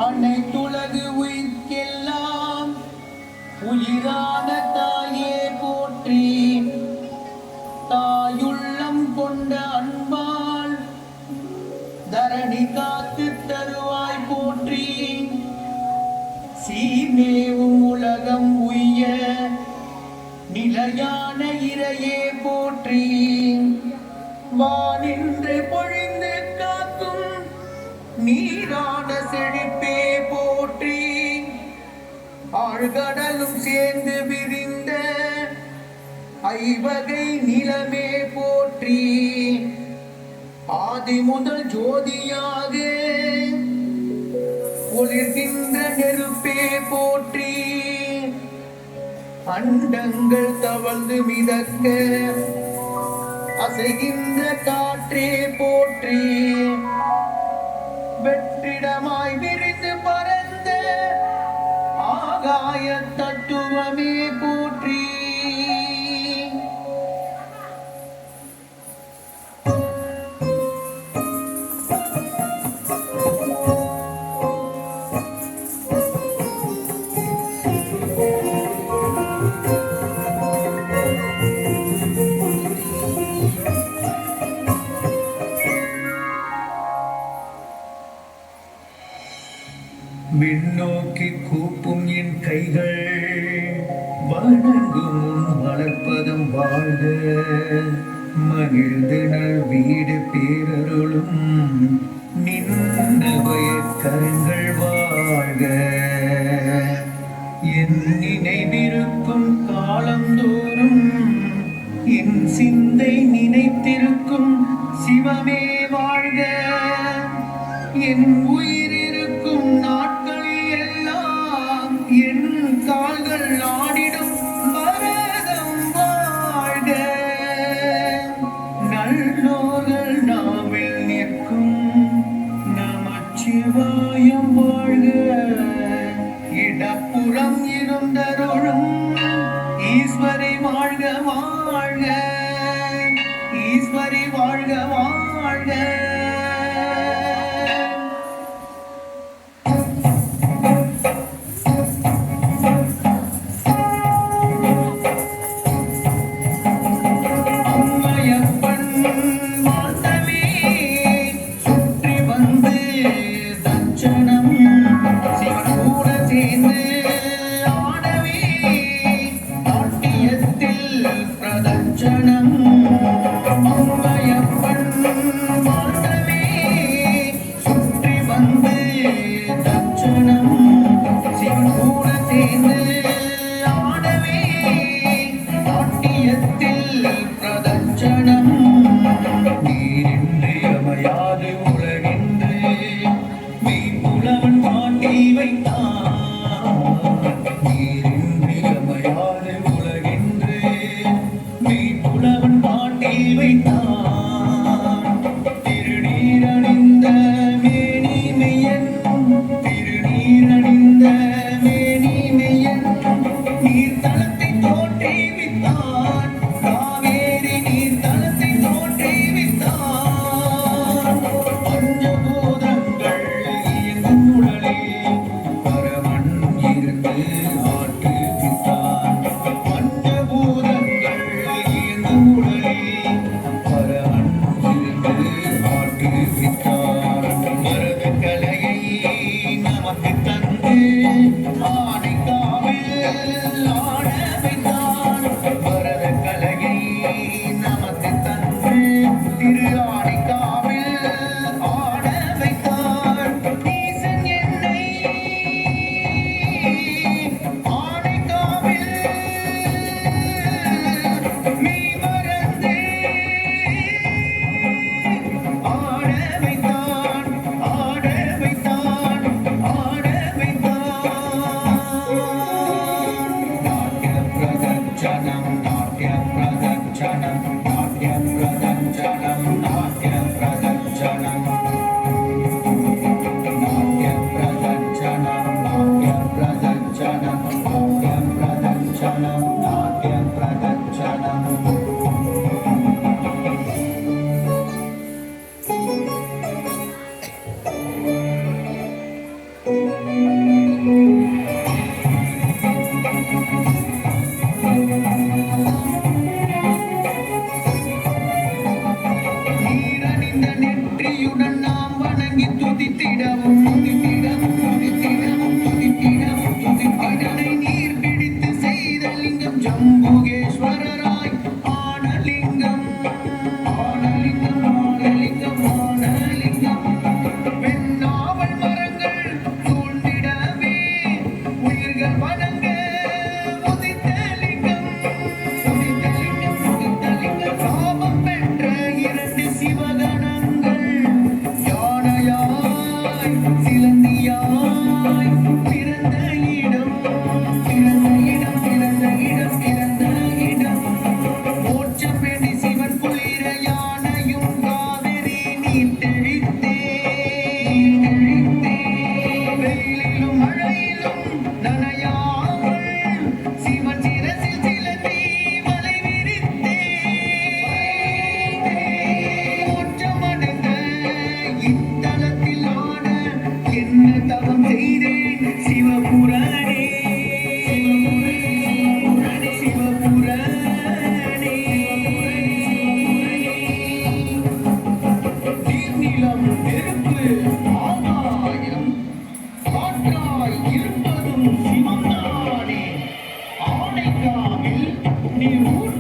அனைத்துலகு உயிர்க்கெல்லாம் உயிரான தாயே போற்றி. தாயுள்ளம் கொண்ட அன்பால் தரணி காத்து தருவாய் போற்றி. சீமேவும் உலகம் உய்ய நிலையான இறையே போற்றி. வானின்று பொழிந்து காக்கும் நீரான செழிப்பே போற்றி. ஆழ்கடலும் சேர்ந்து விரிந்த ஐவகை நிலமே போற்றி. ஆதி முதல் ஜோதியாக ஒளிர்கின்ற நெருப்பே போற்றி. அண்டங்கள் தவழ்ந்து மிதக்க அசைகின்ற காற்றே போற்றி. வெற்றிடமாய் விரிந்து பறந்த ஆகாய தத்துவமே போற்றி. விண்ணோக்கி கூப்பும் என் கைகள் வணங்கும் வளர்ப்பதும் வாழ்க. மகிழ்ந்து நல் வீடு பேரருளும் நின்னபய கரங்கள் வாழ்க. என் நினைவிருக்கும் காலந்தோறும் என் சிந்தை நினைத்திருக்கும் சிவமே வாழ்க. என் உயிரிருக்கும் நாட்களில் எல்லாம் என் கால்கள் நாடிடும் பரதம் வாழ்க. நல்லோர்கள் நாவில் நிற்கும் நமச்சிவாயம் வாழ்க. இடப்புறம் இருந்தருளும் ஈஸ்வரி வாழ்க வாழ்க. ஈஸ்வரி வாழ்க வாழ்க. Natyam Pradachanam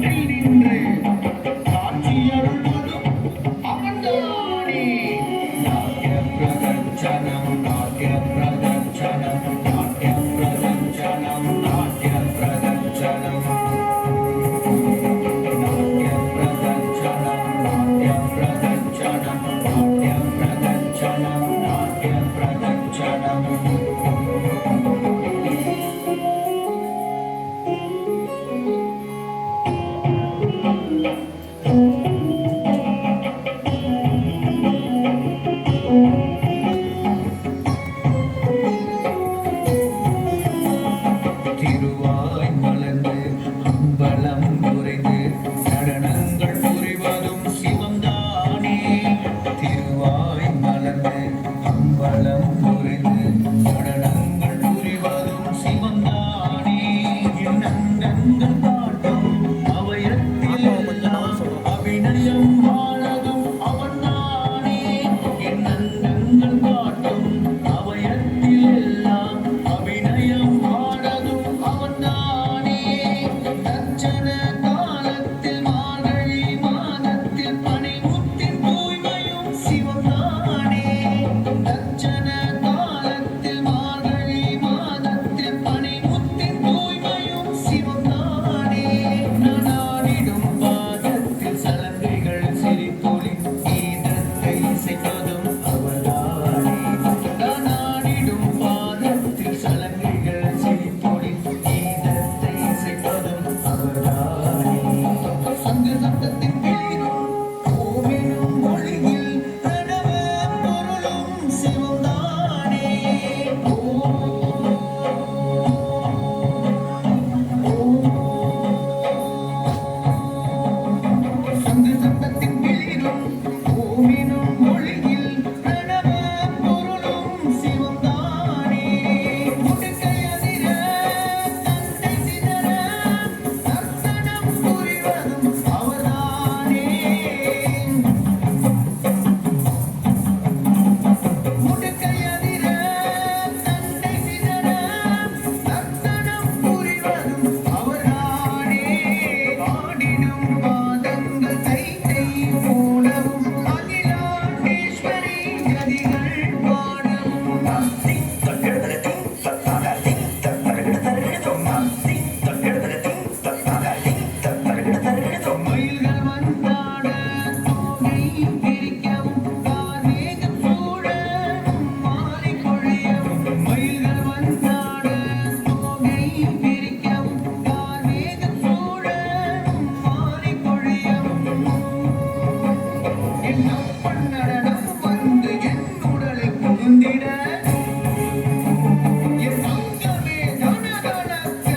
காற்றில் நின்று காட்சியருள்வதும் அவன்தானே. நாட்டிய பிரதட்சணம் நாட்டிய பிரதட்சணம் நாட்டிய பிரதட்சணம் நாட்டிய பிரதட்சணம் நாட்டிய பிரதட்சணம் நாட்டிய பிரதட்சணம் நாட்டிய பிரதட்சணம் நாட்டிய பிரதட்சணம். திருவாய் மலர்ந்து அம்பலம் உறைந்து சரணங்கள் புரிவதும் சிவந்தானே. திருவாய் மலர்ந்து அம்பலம் உறைந்து சரணங்கள் புரிவதும் சிவந்தானே. நந்தங்கள் பாட்டும் அவயத்தில் அபிநயம் ஆளதும் அவன்தானே. நந்தங்கள் பாட்டும் அவயத்தில் எல்லாம் அபிநயம் ஆடதும் அவன்தானே. தட்சண காலத்தில் மார்கழி மாதத்தில் பனிமுத்தின் தூய்மையும் சிவந்தானே. தட்சண காலத்தில் மார்கழி மாதத்தில் பனிமுத்தின் தூய்மையும் சிவந்தானே. நானாடிடும் பாதத்தில் சலங்கைகள் சிரித்தொளி கீதத்தை இசைப்பதும் அவர்தானே. நானாடிடும் பாதத்தில் சலங்கைகள் சிரித்தொளி கீதத்தை இசைப்பதும் அவர்தானே. சங்கு சப்தத்தின் வெளியிடும் ஓமெனும் மொழியில் பிரணவ பொருளும் சிவந்தானே. சங்கு சப்தத்தின் வெளியிடும் ஓமெனும் மொழியில் பிரணவ பொருளும் சிவந்தானே. முடுக்கை அதிர தந்தை சிதற தர்சனம் புரிவதும் அவர்தானே. முடுக்கை அதிர தந்தை சிதற தர்சனம் புரிவதும் அவர்தானே. ஆடிடும் பாதங்கள் தைத்தை போலவும் அகிலாண்டேஸ்வரி கதிகள் பாடவும். மயில்கள் வந்தாட தோகை விரிக்கவும் கார்மேகம் சூழ மாலை பொழியவும். மயில்கள் வந்தாட தோகை விரிக்கவும் கார்மேகம் சூழ மாலை பொழியவும். என் அப்பன் நடனம் வந்து என் உடலை புகுந்திட என் அங்கமே தனதனக்க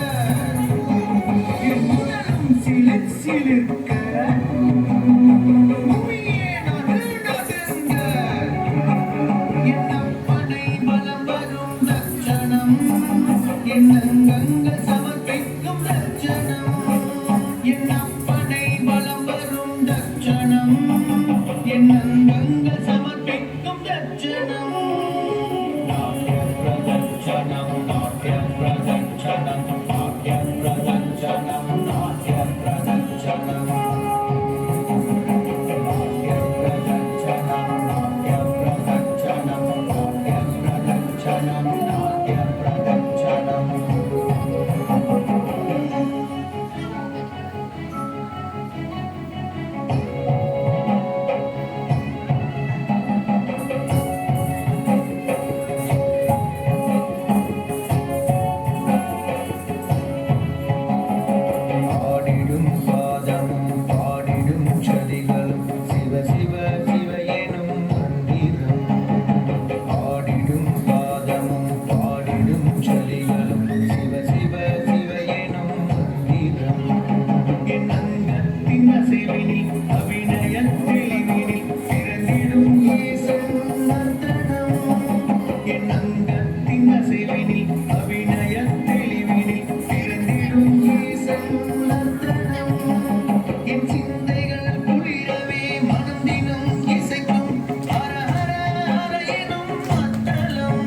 என் உடலும் சிலிர் சிலிர்க்க பூமியே நடுநடுங்க. என் அப்பனை பலம் வரும் லட்சணம் என் அங்கங்கள் சமர்ப்பிக்கும் லட்சணம். என் அப்பனை பலம் வரும் லட்சணம் என் அங்கங்கள் சமர்ப்பிக்கும் லட்சணம். நாட்டிய பிரதட்சணம் நாட்டிய பிரதட்சணம் நாட்டிய பிரதட்சணம் நாட்டிய பிரதட்சணம் நாட்டிய பிரதட்சணம் நாட்டிய பிரதட்சணம் நாட்டிய பிரதட்சணம் நாட்டிய பிரதட்சணம். ஆடிடும் பாதமும் பாடிடும் சதிகளும் சிவ சிவ சிவ எனும் மந்திரம். ஆடிடும் பாதமும் பாடிடும் சதிகளும் சிவ சிவ சிவ எனும் மந்திரம். என் அங்கத்தின் அசைவினில் அபிநயத் தெளிவினில் பிறந்திடும் ஈசன் நர்த்தனம். என் அங்கத்தின் அசைவினில் அபிநயத் தெளிவினில் பிறந்திடும் ஈசன் நர்த்தனம். என் சிந்தைகள் குளிரவே மனம் தினம் இசைக்கும் ஹர ஹர ஹர எனும் மத்தளம்.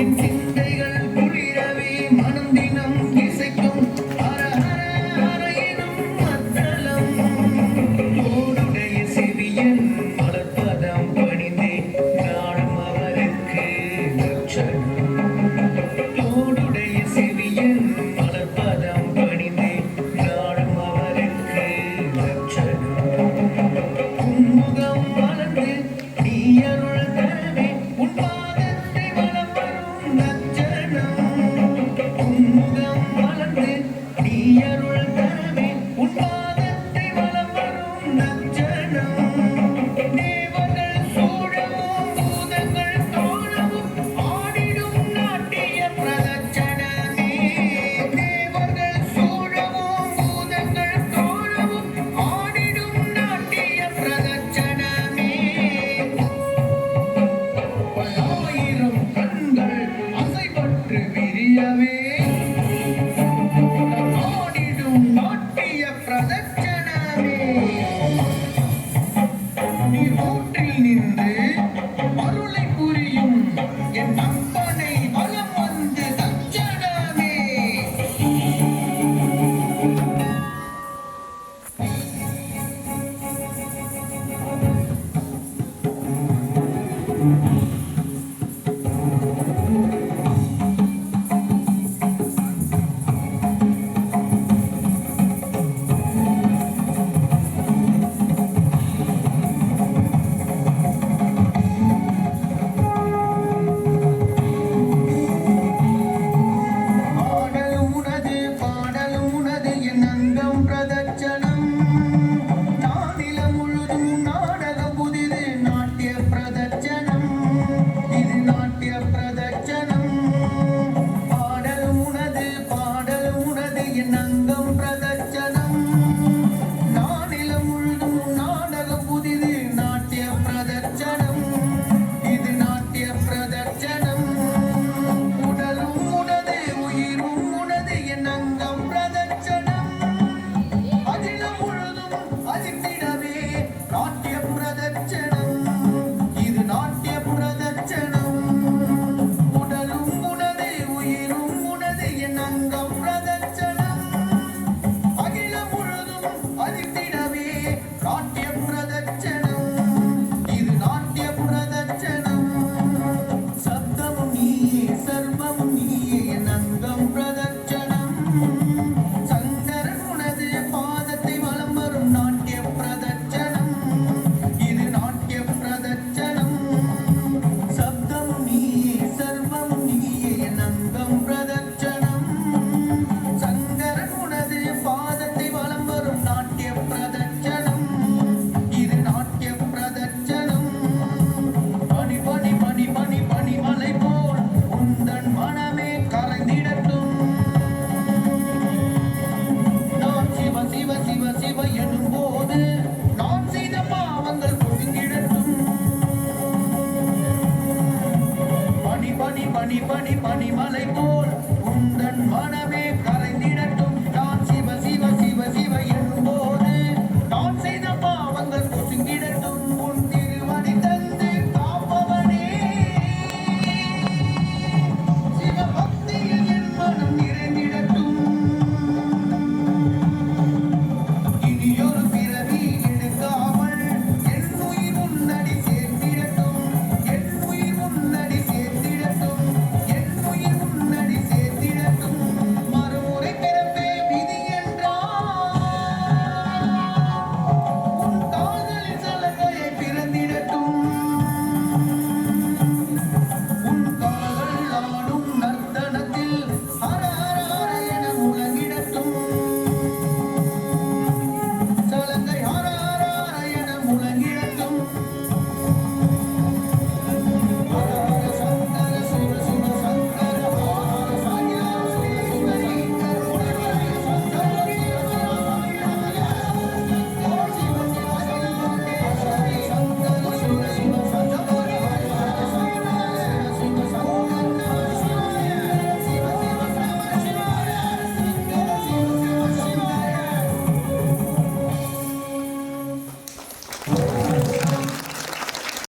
என் சிந்தைகள் குளிரவே மனம் தினம்